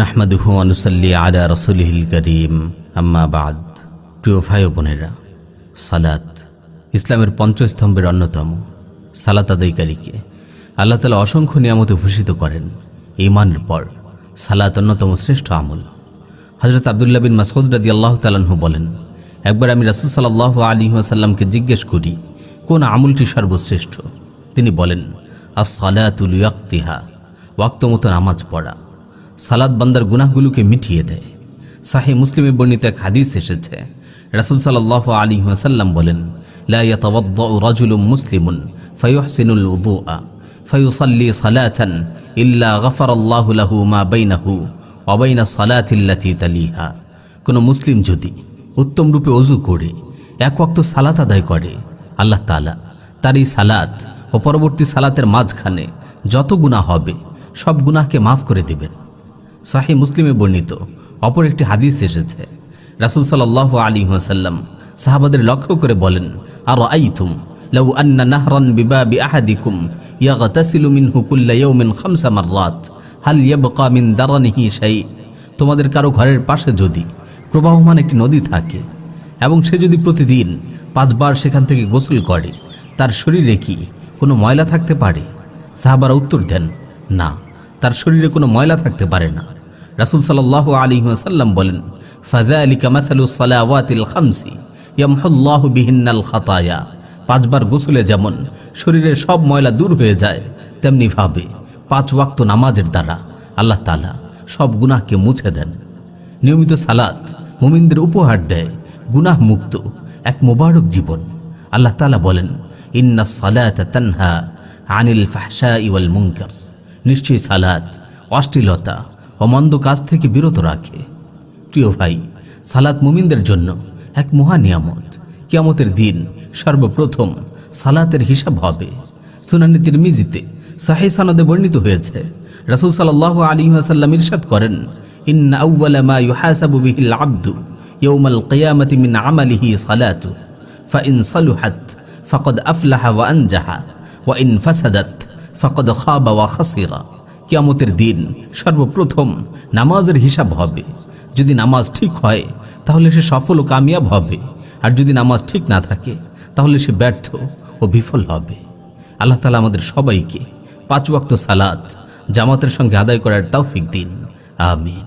নাহমাদুহু ওয়া নুসাল্লি আলা রাসূলিহিল কারীম, আম্মা বাদ। প্রিয় ভাই ও বোনেরা, সালাত ইসলামের পঞ্চস্তম্ভের অন্যতম। সালাত আদায়কারীকে আল্লাহ তাআলা অসংখ্য নিয়ামতে ভূষিত করেন। ঈমানের পর সালাত অন্যতম শ্রেষ্ঠ আমল। হযরত আব্দুল্লাহ বিন মাসউদ রাদিয়াল্লাহু তাআলা আনহু বলেন, একবার আমি রাসূল সাল্লাল্লাহু আলাইহি ওয়াসাল্লামকে জিজ্ঞেস করি, কোন আমলটি সর্বশ্রেষ্ঠ? তিনি বলেন, আস-সালাতু লিওয়াক্তিহা, ওয়াক্ত মতো নামাজ পড়া। সালাত বান্দার গুনাহগুলোকে মিটিয়ে দেয়। সাহিহ মুসলিমে বর্ণিত এক হাদিস এসেছে, রাসূল সাল্লাল্লাহু আলাইহি ওয়াসাল্লাম বলেন, লা ইয়াতাওয়াদ্দাউ রাজুলুম মুসলিমুন ফায়ুহসিনুল উযুআ ফায়ুসাল্লি সালাতান ইল্লা গাফারাল্লাহু লাহু মা বাইনাহু ওয়া বাইনা সালাতিল্লাতী তালিহা। কোন মুসলিম যদি উত্তম রূপে ওযু করে এক ওয়াক্ত সালাত আদায় করে, আল্লাহ তাআলা তার এই সালাত ও পরবর্তী সালাতের মাঝখানে যত গুনাহ হবে সব গুনাহকে মাফ করে দিবেন। সাহিহ মুসলিমে বর্ণিত অপর একটি হাদিস এসেছে, রাসূল সাল্লাল্লাহু আলাইহি ওয়াসাল্লাম সাহাবাদের লক্ষ্য করে বলেন, আরাআইতুম লাউ আন্না নাহরান বিবাবি আহাদিকুম ইয়াগতাসিলু মিনহু কুল্লা ইয়াউমিন 5 মাররাত হাল ইয়াবকা মিন দারানিহি শাই। তোমাদের কারো ঘরের পাশে যদি প্রবাহমান একটি নদী থাকে এবং সে যদি প্রতিদিন 5 বার সেখান থেকে গোসল করে, তার শরীরে কি কোনো ময়লা থাকতে পারে? সাহাবারা উত্তর দেন, না, তার শরীরে কোনো ময়লা থাকতে পারে না। রাসূল সাল্লাল্লাহু আলাইহি ওয়াসাল্লাম বলেন, ফাযালিকা মাসালুস সালাওয়াতিল খামসি ইয়ামহুল্লাহু বিহিন্নাল খাতায়া। 5 বার গোসলে যেমন শরীরের সব ময়লা দূর হয়ে যায়, তেমনি ভাবে 5 ওয়াক্ত নামাজের দ্বারা আল্লাহ তাআলা সব গুনাহকে মুছে দেন। নিয়মিত সালাত মুমিনদের উপহার দেয় গুনাহ মুক্ত এক মোবারক জীবন। আল্লাহ তাআলা বলেন, ইন্নাস সালাতা তানহা আনিল ফাহশাই ওয়াল মুনকার। নিশ্চয়ই সালাত অশ্লীলতা ও মন্দ কাজ থেকে বিরত রাখে। প্রিয় ভাই, সালাত মুমিনদের জন্য এক মহা নিয়ামত। কিয়ামতের দিন সর্বপ্রথম সালাতের হিসাব হবে। সুনানে তিরমিজিতে সহিহ সনদে বর্ণিত হয়েছে, রাসূল সাল্লাল্লাহু আলাইহি ওয়াসাল্লাম ইরশাদ করেন, ইন্না আউওয়ালা মা ইউহাসাবু বিহিল আবদু ইয়াউমাল কিয়ামাতি মিন আমালিহি সালাতু ফাইন সালুহাত ফাকাদ আফলাহা ওয়া আনজাহা ওয়া ইন ফাসাদাত ফাকাদ খাবা ওয়া খাসিরা। কিয়ামতের দিন সর্বপ্রথম নামাজের হিসাব হবে। যদি নামাজ ঠিক হয় তাহলে সে সফল ও কামিয়াব হবে, আর যদি নামাজ ঠিক না থাকে তাহলে সে ব্যর্থ ও বিফল হবে। আল্লাহ তাআলা আমাদের সবাইকে 5 ওয়াক্ত সালাত জামাতের সঙ্গে আদায় করার তৌফিক দিন। আমিন।